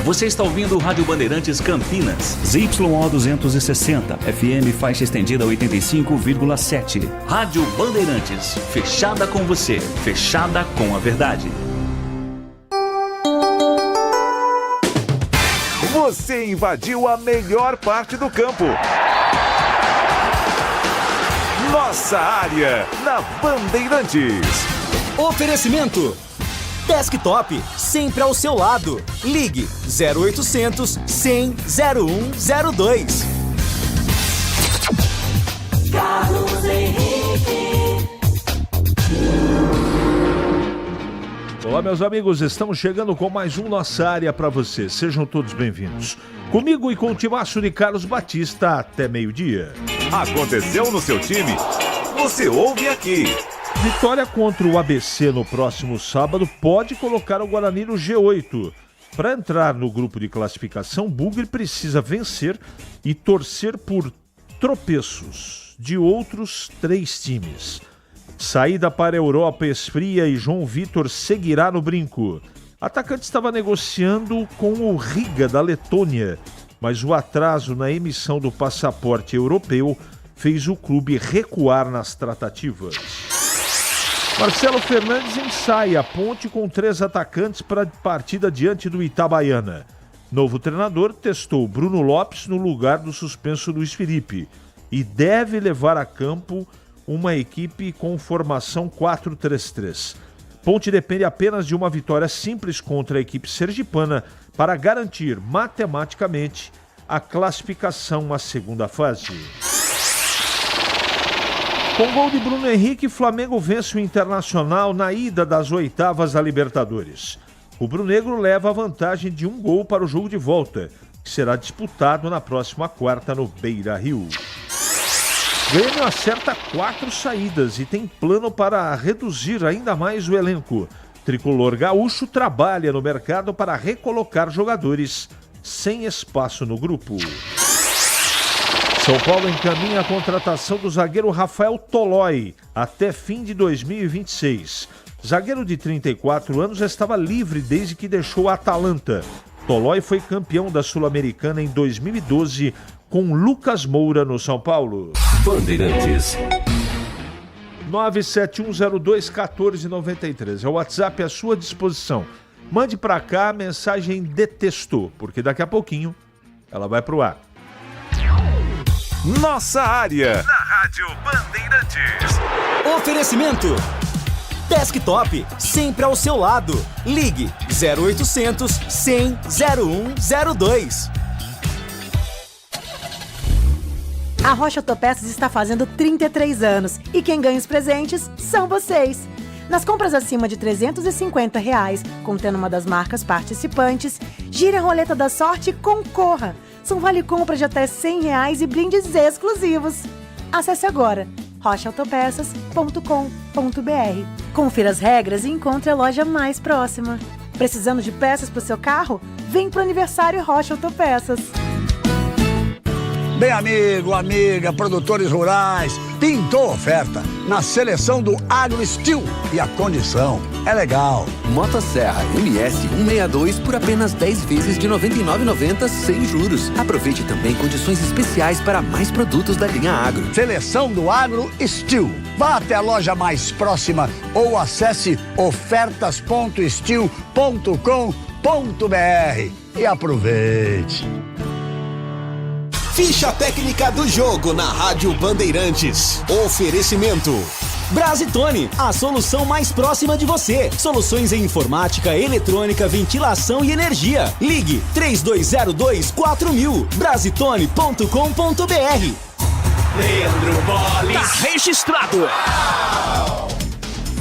Você está ouvindo o Rádio Bandeirantes Campinas. ZYO 260, FM faixa estendida 85,7. Rádio Bandeirantes, fechada com você, fechada com a verdade. Você invadiu a melhor parte do campo. Nossa área, na Bandeirantes. Oferecimento Desktop, sempre ao seu lado. Ligue 0800 100 0102. Carlos Henrique. Olá, meus amigos, estamos chegando com mais um Nossa Área para você. Sejam todos bem-vindos. Comigo e com o timaço de Carlos Batista até meio-dia. Aconteceu no seu time? Você ouve aqui. Vitória contra o ABC no próximo sábado pode colocar o Guarani no G8. Para entrar no grupo de classificação, Bugre precisa vencer e torcer por tropeços de outros 3 times. Saída para a Europa esfria e João Vitor seguirá no brinco. Atacante estava negociando com o Riga da Letônia, mas o atraso na emissão do passaporte europeu fez o clube recuar nas tratativas. Marcelo Fernandes ensaia a ponte com 3 atacantes para a partida diante do Itabaiana. Novo treinador testou Bruno Lopes no lugar do suspenso Luiz Felipe e deve levar a campo uma equipe com formação 4-3-3. Ponte depende apenas de uma vitória simples contra a equipe sergipana para garantir matematicamente a classificação à segunda fase. Com gol de Bruno Henrique, Flamengo vence o Internacional na ida das oitavas da Libertadores. O Brunegro leva a vantagem de 1 gol para o jogo de volta, que será disputado na próxima quarta no Beira-Rio. Grêmio acerta 4 saídas e tem plano para reduzir ainda mais o elenco. Tricolor gaúcho trabalha no mercado para recolocar jogadores sem espaço no grupo. São Paulo encaminha a contratação do zagueiro Rafael Tolói até fim de 2026. Zagueiro de 34 anos estava livre desde que deixou a Atalanta. Tolói foi campeão da Sul-Americana em 2012 com Lucas Moura no São Paulo. Bandeirantes. 971021493. É o WhatsApp à sua disposição. Mande para cá a mensagem de texto, porque daqui a pouquinho ela vai pro ar. Nossa área, na Rádio Bandeirantes. Oferecimento Desktop, sempre ao seu lado. Ligue 0800 100 0102. A Rocha Autopeças está fazendo 33 anos e quem ganha os presentes são vocês. Nas compras acima de R$350, contendo uma das marcas participantes, gire a roleta da sorte e concorra. São vale-compra de até R$100 e brindes exclusivos. Acesse agora rochaautopeças.com.br. Confira as regras e encontre a loja mais próxima. Precisando de peças para o seu carro? Vem para o aniversário Rocha Autopeças. Bem, amigo, amiga, produtores rurais, pintou oferta na seleção do Agro Steel e a condição é legal. Motosserra MS 162 por apenas 10 vezes de R$ 99,90 sem juros. Aproveite também condições especiais para mais produtos da linha Agro. Seleção do Agro Steel. Vá até a loja mais próxima ou acesse ofertas.steel.com.br e aproveite. Ficha técnica do jogo na Rádio Bandeirantes. Oferecimento Brasitone, a solução mais próxima de você. Soluções em informática, eletrônica, ventilação e energia. Ligue 3202-4000. Brasitone.com.br. Leandro Bolis. Tá registrado.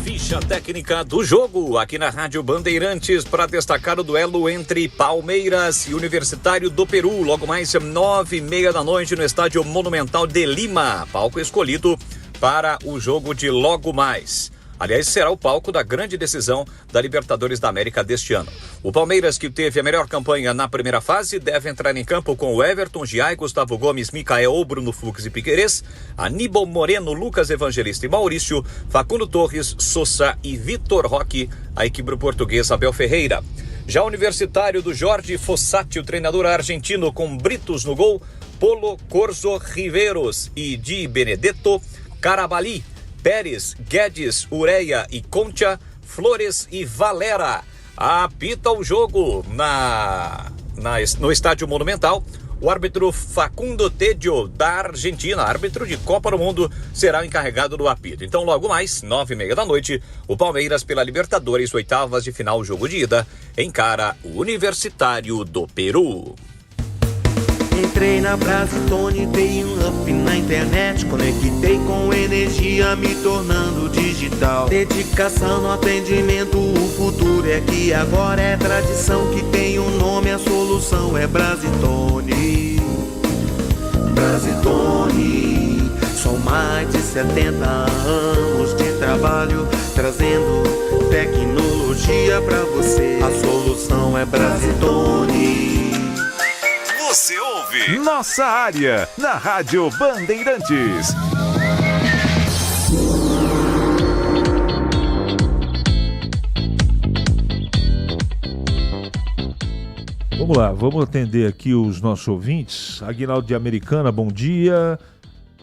Ficha técnica do jogo aqui na Rádio Bandeirantes para destacar o duelo entre Palmeiras e Universitário do Peru. Logo mais 9:30 da noite no Estádio Monumental de Lima. Palco escolhido para o jogo de logo mais. Aliás, será o palco da grande decisão da Libertadores da América deste ano. O Palmeiras, que teve a melhor campanha na primeira fase, deve entrar em campo com o Everton, Giai, Gustavo Gomes, Micael, Bruno Fux e Piquerez, Aníbal Moreno, Lucas Evangelista e Maurício, Facundo Torres, Sosa e Vitor Roque, a equipe portuguesa Abel Ferreira. Já Universitário do Jorge Fossati, o treinador argentino, com Britos no gol, Polo, Corzo, Riveros e Di Benedetto, Carabalí, Pérez, Guedes, Ureia e Concha, Flores e Valera. Apita o jogo no Estádio Monumental. O árbitro Facundo Tedio, da Argentina, árbitro de Copa do Mundo, será o encarregado do apito. Então, logo mais, 9h30 da noite, o Palmeiras, pela Libertadores, oitavas de final, jogo de ida, encara o Universitário do Peru. Entrei na Brasitone, dei um up na internet, conectei com energia, me tornando digital. Dedicação no atendimento, o futuro é que agora é tradição, que tem um nome, a solução é Brasitone. Brasitone, são mais de 70 anos de trabalho, trazendo tecnologia pra você. A solução é Brasitone. Você ouve Nossa Área, na Rádio Bandeirantes. Vamos lá, vamos atender aqui os nossos ouvintes. Aguinaldo de Americana, bom dia.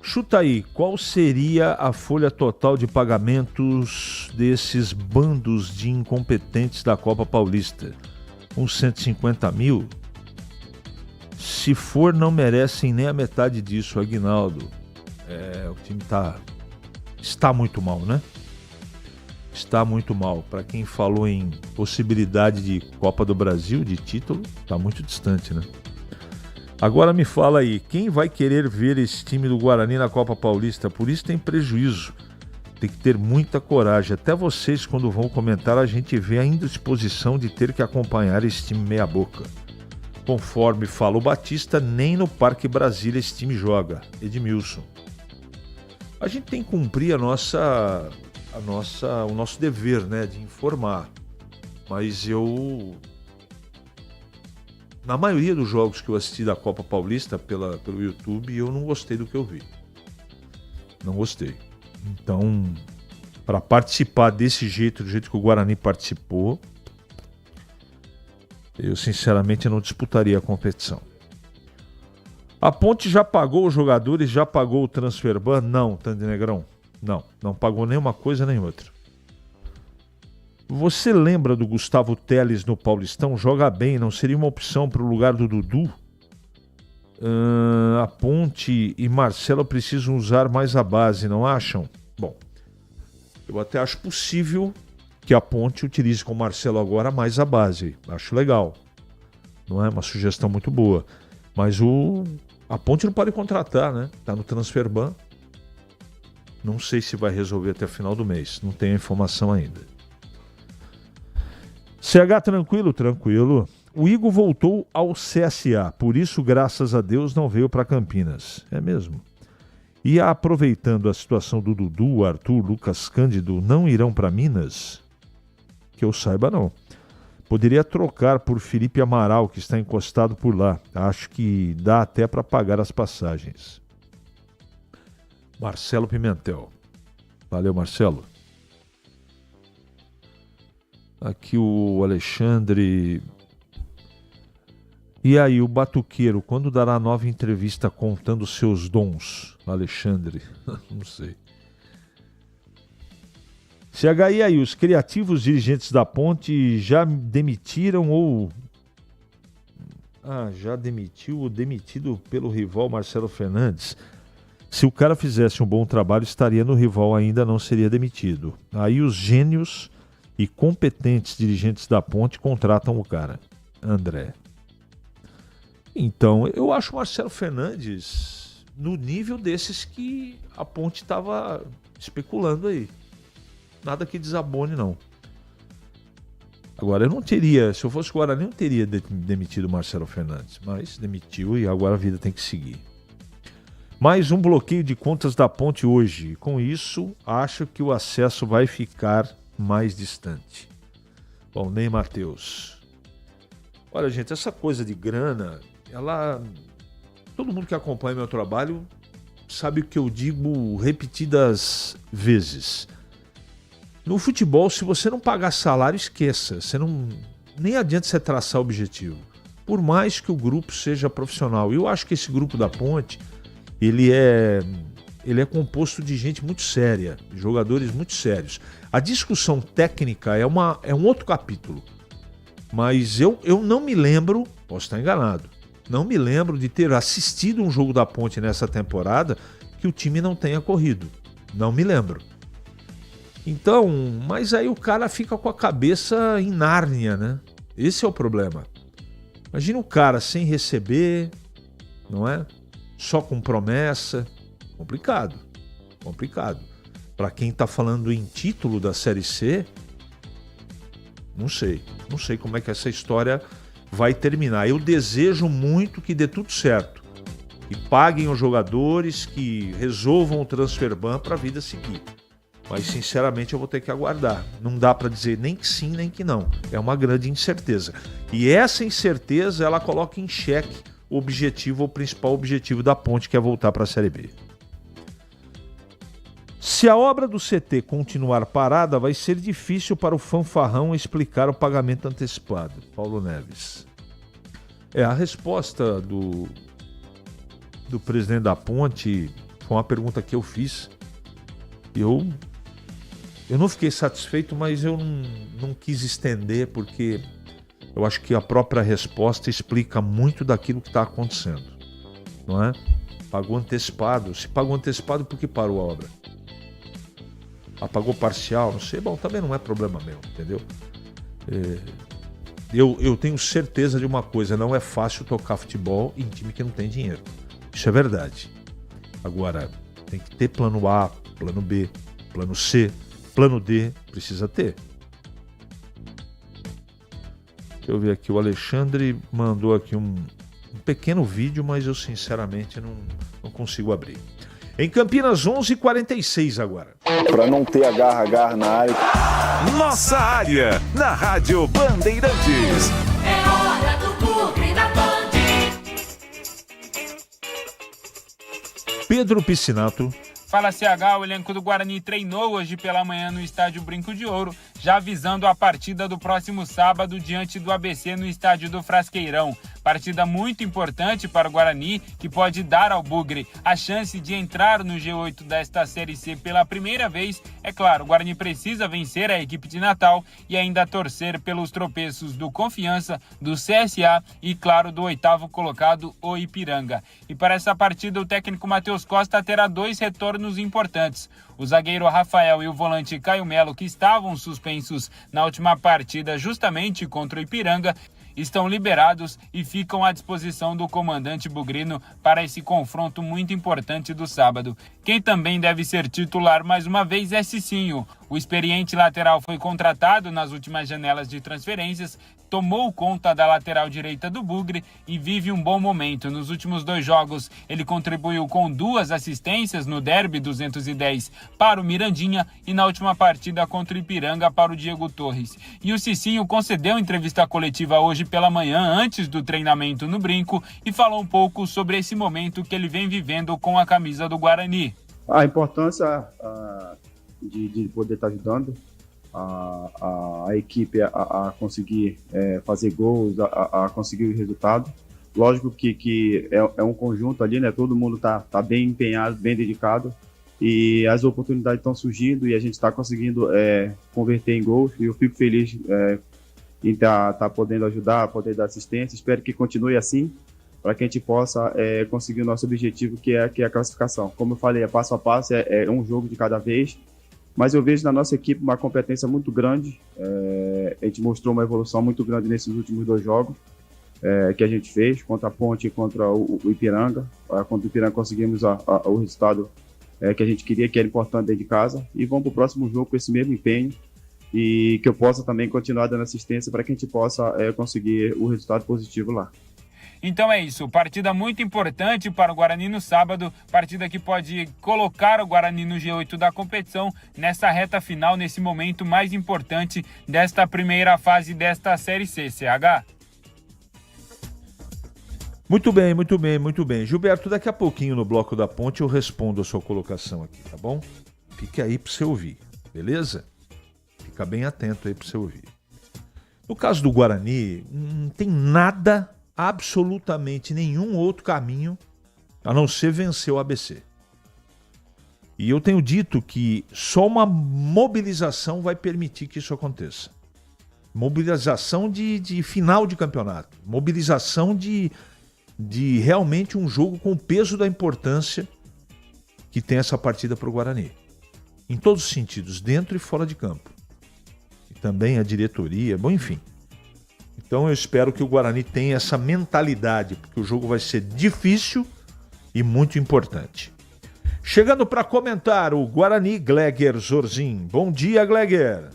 Chuta aí, qual seria a folha total de pagamentos desses bandos de incompetentes da Copa Paulista? Uns 150 mil? Se for, não merecem nem a metade disso, Aguinaldo. O time está muito mal, né? Está muito mal. Para quem falou em possibilidade de Copa do Brasil, de título, está muito distante, né? Agora me fala aí, quem vai querer ver esse time do Guarani na Copa Paulista? Por isso tem prejuízo. Tem que ter muita coragem. Até vocês, quando vão comentar, a gente vê a indisposição de ter que acompanhar esse time meia boca. Conforme fala o Batista, nem no Parque Brasília esse time joga. Edmilson. A gente tem que cumprir o nosso dever, né, de informar. Mas na maioria dos jogos que eu assisti da Copa Paulista pelo YouTube, eu não gostei do que eu vi. Não gostei. Então, para participar desse jeito, do jeito que o Guarani participou, eu sinceramente não disputaria a competição. A Ponte já pagou os jogadores, já pagou o transfer ban? Não, Tandy Negrão. Não pagou nem uma coisa nem outra. Você lembra do Gustavo Teles no Paulistão? Joga bem, não seria uma opção para o lugar do Dudu? A Ponte e Marcelo precisam usar mais a base, não acham? Bom, eu até acho possível que a Ponte utilize com o Marcelo agora mais a base. Acho legal. Não é uma sugestão muito boa. Mas a Ponte não pode contratar, né? Tá no transfer ban. Não sei se vai resolver até o final do mês. Não tenho a informação ainda. CH tranquilo? Tranquilo. O Igor voltou ao CSA. Por isso, graças a Deus, não veio para Campinas. É mesmo. E aproveitando a situação do Dudu, Arthur, Lucas Cândido, não irão para Minas? Que eu saiba, não. Poderia trocar por Felipe Amaral, que está encostado por lá. Acho que dá até para pagar as passagens. Marcelo Pimentel. Valeu, Marcelo. Aqui o Alexandre. E aí, o Batuqueiro, quando dará a nova entrevista contando seus dons? Alexandre, não sei. CH, aí, os criativos dirigentes da Ponte já demitiram ou... já demitiu ou demitido pelo rival Marcelo Fernandes. Se o cara fizesse um bom trabalho, estaria no rival, ainda não seria demitido. Aí os gênios e competentes dirigentes da Ponte contratam o cara. André. Então, eu acho o Marcelo Fernandes no nível desses que a Ponte estava especulando aí. Nada que desabone, não. Agora, eu não teria, se eu fosse o Guarani, não teria demitido o Marcelo Fernandes. Mas demitiu e agora a vida tem que seguir. Mais um bloqueio de contas da Ponte hoje. Com isso, acho que o acesso vai ficar mais distante. Bom, nem Matheus. Olha, gente, essa coisa de grana, todo mundo que acompanha meu trabalho sabe o que eu digo repetidas vezes. No futebol, se você não pagar salário, esqueça. Você não nem adianta você traçar objetivo. Por mais que o grupo seja profissional. Eu acho que esse grupo da Ponte, ele é composto de gente muito séria, de jogadores muito sérios. A discussão técnica é um outro capítulo. Mas eu não me lembro, posso estar enganado, não me lembro de ter assistido um jogo da Ponte nessa temporada que o time não tenha corrido. Não me lembro. Então, mas aí o cara fica com a cabeça em Nárnia, né? Esse é o problema. Imagina o cara sem receber, não é? Só com promessa. Complicado. Para quem tá falando em título da Série C, não sei como é que essa história vai terminar. Eu desejo muito que dê tudo certo, que paguem os jogadores, que resolvam o transfer ban para a vida seguir. Mas sinceramente eu vou ter que aguardar. Não dá para dizer nem que sim nem que não. É uma grande incerteza. E essa incerteza ela coloca em xeque o principal objetivo da Ponte, que é voltar para a Série B. Se a obra do CT continuar parada, vai ser difícil para o fanfarrão explicar o pagamento antecipado. Paulo Neves. A resposta do presidente da Ponte foi uma pergunta que eu fiz. Eu não fiquei satisfeito, mas eu não quis estender, porque eu acho que a própria resposta explica muito daquilo que está acontecendo. Não é? Pagou antecipado. Se pagou antecipado, por que parou a obra? Apagou parcial, não sei. Bom, também não é problema meu, entendeu? Eu tenho certeza de uma coisa, não é fácil tocar futebol em time que não tem dinheiro. Isso é verdade. Agora, tem que ter plano A, plano B, plano C, plano D, precisa ter. Deixa eu ver aqui, o Alexandre mandou aqui um pequeno vídeo, mas eu sinceramente não consigo abrir. Em Campinas, 11h46 agora. Para não ter agarra na área. Nossa área, na Rádio Bandeirantes. É hora do Bugre da Band. Pedro Piscinato. Fala CH, o elenco do Guarani treinou hoje pela manhã no estádio Brinco de Ouro, já visando a partida do próximo sábado diante do ABC no estádio do Frasqueirão. Partida muito importante para o Guarani, que pode dar ao Bugre a chance de entrar no G8 desta Série C pela primeira vez. É claro, o Guarani precisa vencer a equipe de Natal e ainda torcer pelos tropeços do Confiança, do CSA e, claro, do 8º colocado, o Ipiranga. E para essa partida, o técnico Matheus Costa terá 2 retornos importantes. O zagueiro Rafael e o volante Caio Melo, que estavam suspensos na última partida justamente contra o Ipiranga, estão liberados e ficam à disposição do comandante bugrino para esse confronto muito importante do sábado. Quem também deve ser titular mais uma vez é Cicinho. O experiente lateral foi contratado nas últimas janelas de transferências, tomou conta da lateral direita do Bugre e vive um bom momento. Nos últimos 2 jogos, ele contribuiu com 2 assistências no Derby 210 para o Mirandinha e na última partida contra o Ipiranga para o Diego Torres. E o Cicinho concedeu entrevista coletiva hoje pela manhã, antes do treinamento no Brinco, e falou um pouco sobre esse momento que ele vem vivendo com a camisa do Guarani. A importância de poder estar ajudando a equipe a conseguir fazer gols, a conseguir o resultado. Lógico que é um conjunto ali, né? Todo mundo tá bem empenhado, bem dedicado, e as oportunidades estão surgindo e a gente está conseguindo converter em gols, e eu fico feliz em tá podendo ajudar, poder dar assistência. Espero que continue assim, para que a gente possa conseguir o nosso objetivo, que é a classificação. Como eu falei, é passo a passo, é um jogo de cada vez. Mas eu vejo na nossa equipe uma competência muito grande. A gente mostrou uma evolução muito grande nesses últimos 2 jogos que a gente fez, contra a Ponte e contra o Ipiranga. Contra o Ipiranga conseguimos o resultado que a gente queria, que era importante dentro de casa. E vamos para o próximo jogo com esse mesmo empenho, e que eu possa também continuar dando assistência para que a gente possa conseguir o resultado positivo lá. Então é isso, partida muito importante para o Guarani no sábado, partida que pode colocar o Guarani no G8 da competição nessa reta final, nesse momento mais importante desta primeira fase desta Série C, CH. Muito bem, muito bem, muito bem. Gilberto, daqui a pouquinho no Bloco da Ponte eu respondo a sua colocação aqui, tá bom? Fique aí para você ouvir, beleza? Fica bem atento aí para você ouvir. No caso do Guarani, não tem nada, absolutamente nenhum outro caminho a não ser vencer o ABC. E eu tenho dito que só uma mobilização vai permitir que isso aconteça. Mobilização de final de campeonato. Mobilização de realmente um jogo com o peso da importância que tem essa partida para o Guarani. Em todos os sentidos, dentro e fora de campo. E também a diretoria, bom, enfim. Então eu espero que o Guarani tenha essa mentalidade, porque o jogo vai ser difícil e muito importante. Chegando para comentar o Guarani, Gleger Zorzin. Bom dia, Gleger.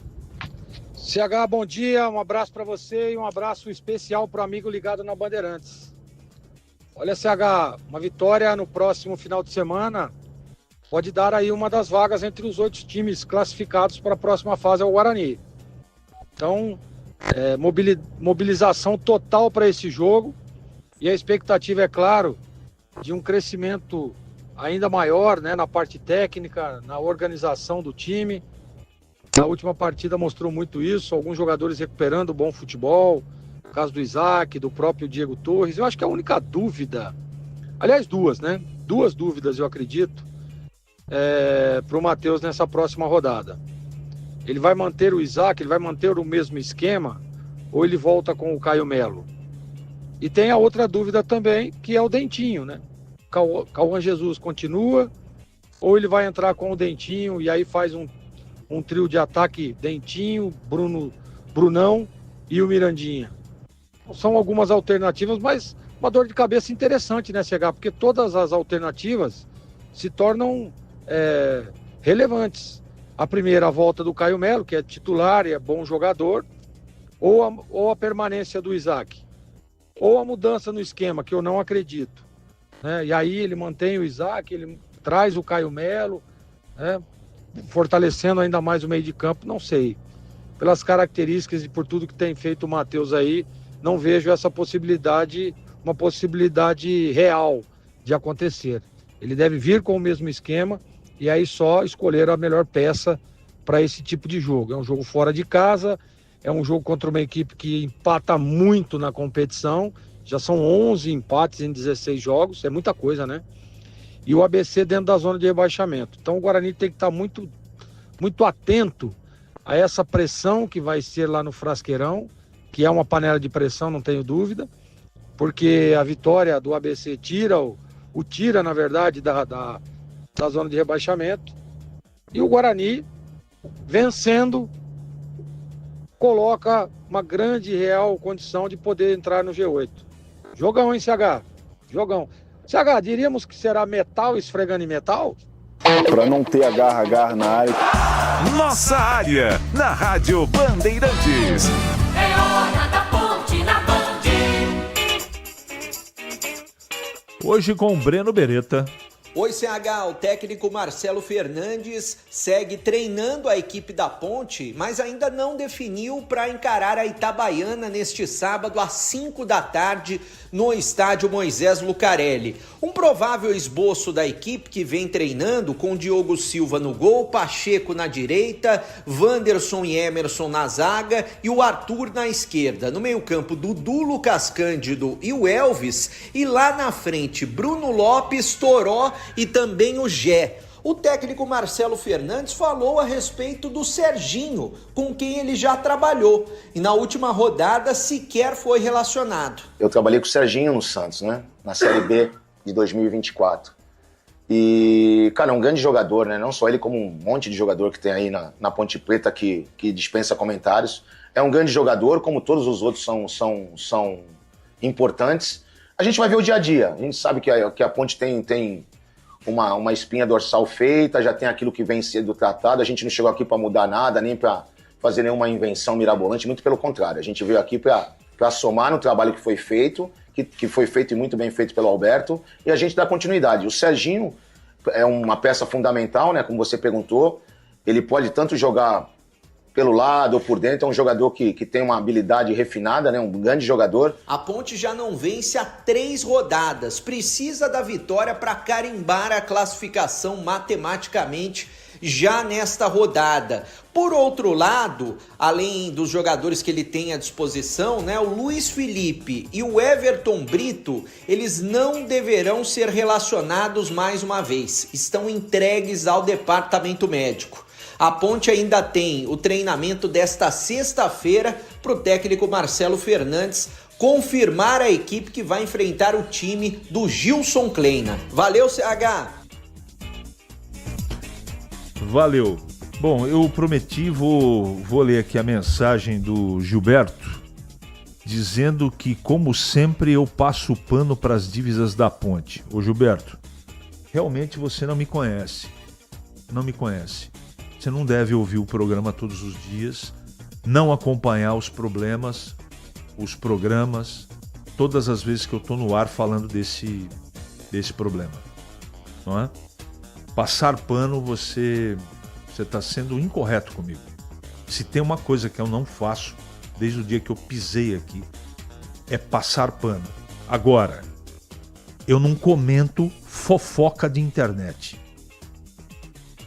CH, bom dia, um abraço para você e um abraço especial para o amigo ligado na Bandeirantes. Olha, CH, uma vitória no próximo final de semana pode dar aí uma das vagas entre os 8 times classificados para a próxima fase ao Guarani. Então, mobilização total para esse jogo e a expectativa, é claro, de um crescimento ainda maior, né, na parte técnica, na organização do time. Na última partida mostrou muito isso, alguns jogadores recuperando bom futebol, no caso do Isaac, do próprio Diego Torres. Eu acho que a única dúvida, aliás, duas dúvidas eu acredito, para o Matheus nessa próxima rodada. Ele vai manter o Isaac, ele vai manter o mesmo esquema, ou ele volta com o Caio Melo? E tem a outra dúvida também, que é o Dentinho, né? Cauã Jesus continua, ou ele vai entrar com o Dentinho e aí faz um trio de ataque: Dentinho, Brunão e o Mirandinha. São algumas alternativas, mas uma dor de cabeça interessante, né, CH? Porque todas as alternativas se tornam relevantes. A primeira, a volta do Caio Melo, que é titular e é bom jogador, ou a permanência do Isaac, ou a mudança no esquema, que eu não acredito, né? E aí ele mantém o Isaac, ele traz o Caio Melo, né? Fortalecendo ainda mais o meio de campo, não sei. Pelas características e por tudo que tem feito o Matheus aí, não vejo essa possibilidade, uma possibilidade real de acontecer. Ele deve vir com o mesmo esquema e aí só escolher a melhor peça para esse tipo de jogo. É um jogo fora de casa, é um jogo contra uma equipe que empata muito na competição, já são 11 empates em 16 jogos, é muita coisa, né? E o ABC dentro da zona de rebaixamento. Então o Guarani tem que estar muito, muito atento a essa pressão que vai ser lá no Frasqueirão, que é uma panela de pressão, não tenho dúvida, porque a vitória do ABC tira, na verdade, da zona de rebaixamento. E o Guarani, vencendo, coloca uma grande real condição de poder entrar no G8. Jogão, hein, CH? Jogão. CH, diríamos que será metal esfregando em metal? Para não ter agarra na área. Nossa área, na Rádio Bandeirantes. É hora da ponte na Band. Hoje com o Breno Beretta. Oi, CH, o técnico Marcelo Fernandes segue treinando a equipe da Ponte, mas ainda não definiu para encarar a Itabaiana neste sábado às 5 da tarde no estádio Moisés Lucarelli. Um provável esboço da equipe que vem treinando com Diogo Silva no gol, Pacheco na direita, Wanderson e Emerson na zaga e o Arthur na esquerda. No meio-campo, Dudu, Lucas Cândido e o Elvis, e lá na frente, Bruno Lopes, Toró e também o Gé. O técnico Marcelo Fernandes falou a respeito do Serginho, com quem ele já trabalhou, e na última rodada sequer foi relacionado. Eu trabalhei com o Serginho no Santos, né? Na Série B de 2024. E, cara, é um grande jogador, né? Não só ele, como um monte de jogador que tem aí na Ponte Preta que dispensa comentários. É um grande jogador, como todos os outros são importantes. A gente vai ver o dia a dia. A gente sabe que a Ponte tem uma espinha dorsal feita, já tem aquilo que vem sendo tratado. A gente não chegou aqui para mudar nada, nem para fazer nenhuma invenção mirabolante, muito pelo contrário. A gente veio aqui para somar no trabalho que foi feito, que foi feito e muito bem feito pelo Alberto, e a gente dá continuidade. O Serginho é uma peça fundamental, né, como você perguntou. Ele pode tanto jogar pelo lado ou por dentro, é um jogador que tem uma habilidade refinada, né? Um grande jogador. A Ponte já não vence há 3 rodadas, precisa da vitória para carimbar a classificação matematicamente já nesta rodada. Por outro lado, além dos jogadores que ele tem à disposição, né, o Luiz Felipe e o Everton Brito, eles não deverão ser relacionados mais uma vez. Estão entregues ao departamento médico. A Ponte ainda tem o treinamento desta sexta-feira para o técnico Marcelo Fernandes confirmar a equipe que vai enfrentar o time do Gilson Kleina. Valeu, CH! Valeu. Bom, eu prometi, vou ler aqui a mensagem do Gilberto, dizendo que, como sempre, eu passo o pano para as dívidas da Ponte. Ô Gilberto, realmente você não me conhece. Não me conhece. Você não deve ouvir o programa todos os dias, não acompanhar os problemas, os programas, todas as vezes que eu estou no ar falando desse problema. Não é? Passar pano, você está sendo incorreto comigo. Se tem uma coisa que eu não faço desde o dia que eu pisei aqui, é passar pano. Agora, eu não comento fofoca de internet.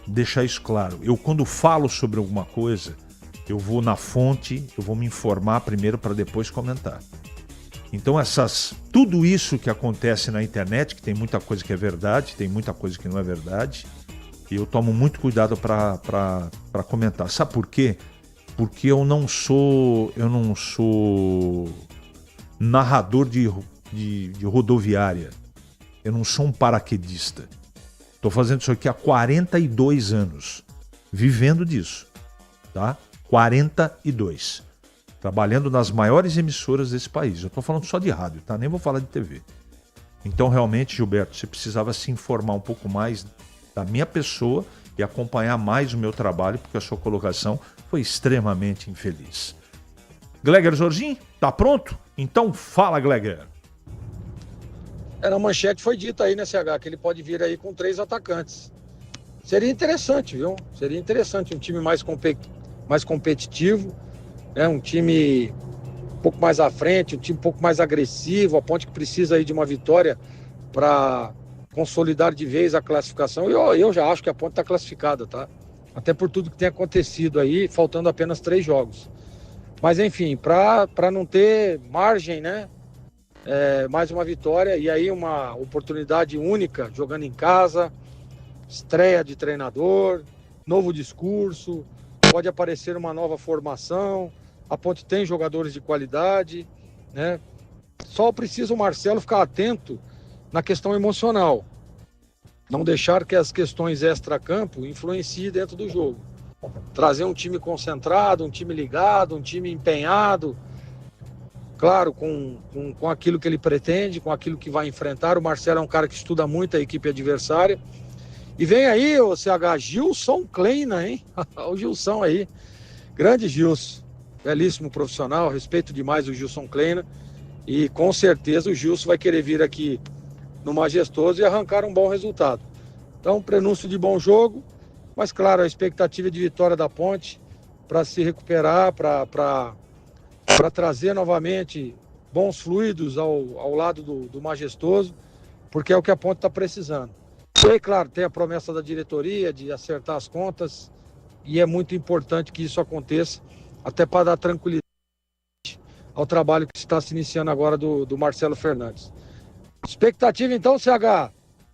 Deixar isso claro. Eu, quando falo sobre alguma coisa, eu vou na fonte, eu vou me informar primeiro para depois comentar. Então tudo isso que acontece na internet, que tem muita coisa que é verdade, tem muita coisa que não é verdade, e eu tomo muito cuidado para comentar. Sabe por quê? Porque eu não sou narrador de rodoviária. Eu não sou um paraquedista. Estou fazendo isso aqui há 42 anos, vivendo disso, tá? 42. Trabalhando nas maiores emissoras desse país. Eu estou falando só de rádio, tá? Nem vou falar de TV. Então, realmente, Gilberto, você precisava se informar um pouco mais da minha pessoa e acompanhar mais o meu trabalho, porque a sua colocação foi extremamente infeliz. Gleger Zorzinho, tá pronto? Então fala, Gleger. Na manchete foi dito aí, né, CH, que ele pode vir aí com 3 atacantes. Seria interessante, viu? Seria interessante um time mais competitivo, né? Um time um pouco mais à frente, um time um pouco mais agressivo, a Ponte que precisa aí de uma vitória para consolidar de vez a classificação. Eu já acho que a Ponte está classificada, tá? Até por tudo que tem acontecido aí, faltando apenas 3 jogos. Mas enfim, para não ter margem, né? Mais uma vitória e aí uma oportunidade única, jogando em casa, estreia de treinador, novo discurso, pode aparecer uma nova formação, a Ponte tem jogadores de qualidade, né? Só precisa o Marcelo ficar atento na questão emocional, não deixar que as questões extra-campo influenciem dentro do jogo, trazer um time concentrado, um time ligado, um time empenhado, claro, com aquilo que ele pretende, com aquilo que vai enfrentar. O Marcelo é um cara que estuda muito a equipe adversária. E vem aí o CH, Gilson Kleina, hein? O Gilson aí, grande Gilson, belíssimo profissional, respeito demais o Gilson Kleina. E com certeza o Gilson vai querer vir aqui no Majestoso e arrancar um bom resultado. Então, prenúncio de bom jogo, mas claro, a expectativa é de vitória da Ponte para se recuperar, para trazer novamente bons fluidos ao lado do Majestoso, porque é o que a Ponte está precisando. E aí, claro, tem a promessa da diretoria de acertar as contas, e é muito importante que isso aconteça, até para dar tranquilidade ao trabalho que está se iniciando agora do Marcelo Fernandes. Expectativa então, CH,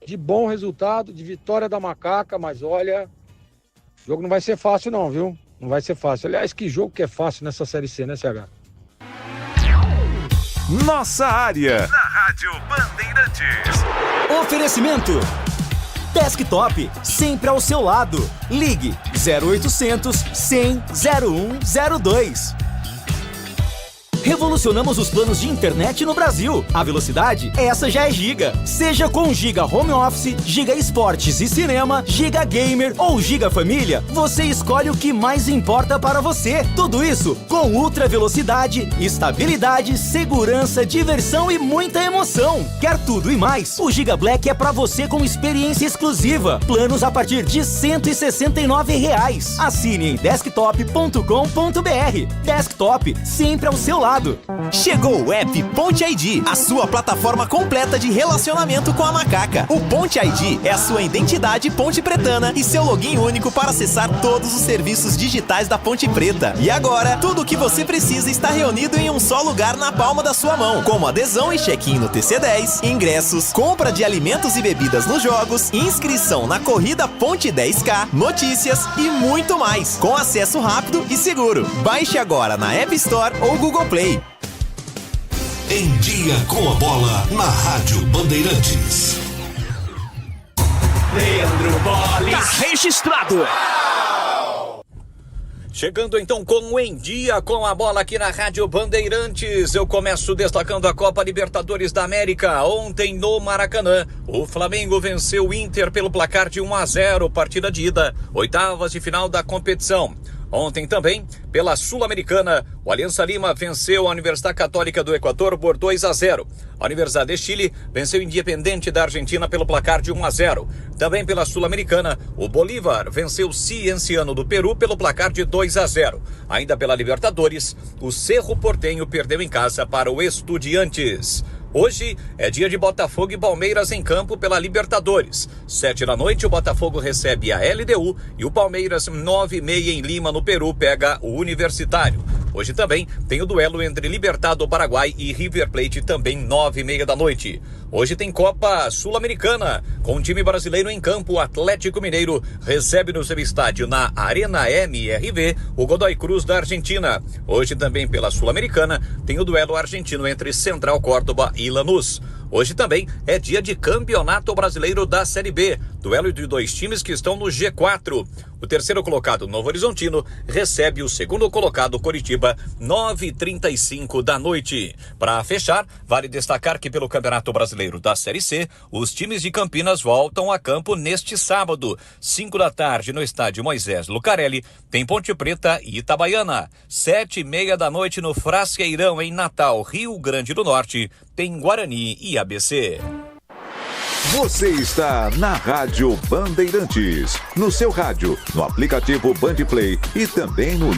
de bom resultado, de vitória da Macaca, mas olha, o jogo não vai ser fácil não, viu? Não vai ser fácil. Aliás, que jogo que é fácil nessa Série C, né, CH? Nossa área, na Rádio Bandeirantes. Oferecimento Desktop, sempre ao seu lado. Ligue 0800 100 0102. Revolucionamos os planos de internet no Brasil. A velocidade, essa já é Giga. Seja com Giga Home Office, Giga Esportes e Cinema, Giga Gamer ou Giga Família, você escolhe o que mais importa para você. Tudo isso com ultra velocidade, estabilidade, segurança, diversão e muita emoção. Quer tudo e mais? O Giga Black é para você com experiência exclusiva. Planos a partir de R$ 169. Assine em desktop.com.br. Desktop, sempre ao seu lado. lado. Chegou o app Ponte ID, a sua plataforma completa de relacionamento com a macaca. O Ponte ID é a sua identidade ponte pretana e seu login único para acessar todos os serviços digitais da Ponte Preta. E agora, tudo o que você precisa está reunido em um só lugar na palma da sua mão, como adesão e check-in no TC10, ingressos, compra de alimentos e bebidas nos jogos, inscrição na corrida Ponte 10K, notícias e muito mais, com acesso rápido e seguro. Baixe agora na App Store ou Google Play. Em Dia com a Bola, na Rádio Bandeirantes. Leandro Bolis. Tá registrado. Chegando então com o Em Dia com a Bola aqui na Rádio Bandeirantes. Eu começo destacando a Copa Libertadores da América. Ontem no Maracanã, o Flamengo venceu o Inter pelo placar de 1-0, partida de ida, oitavas de final da competição. Ontem também, pela Sul-Americana, o Alianza Lima venceu a Universidade Católica do Equador por 2-0. A Universidade de Chile venceu o Independiente da Argentina pelo placar de 1-0. Também pela Sul-Americana, o Bolívar venceu o Cienciano do Peru pelo placar de 2-0. Ainda pela Libertadores, o Cerro Porteño perdeu em casa para o Estudiantes. Hoje é dia de Botafogo e Palmeiras em campo pela Libertadores. 7h, o Botafogo recebe a LDU e o Palmeiras, 9h30 em Lima, no Peru, pega o Universitário. Hoje também tem o duelo entre Libertad do Paraguai e River Plate, também 9h30. Hoje tem Copa Sul-Americana, com o time brasileiro em campo. O Atlético Mineiro recebe no seu estádio na Arena MRV o Godoy Cruz da Argentina. Hoje também pela Sul-Americana tem o duelo argentino entre Central Córdoba e Lanús. Hoje também é dia de Campeonato Brasileiro da Série B, duelo de dois times que estão no G4. O terceiro colocado, Novo Horizontino, recebe o segundo colocado, Coritiba, 9h35. Para fechar, vale destacar que pelo Campeonato Brasileiro da Série C, os times de Campinas voltam a campo neste sábado. 5h, no estádio Moisés Lucarelli, tem Ponte Preta e Itabaiana. 7h30 no Frasqueirão, em Natal, Rio Grande do Norte, tem Guarani e ABC. Você está na Rádio Bandeirantes, no seu rádio, no aplicativo Bandplay e também no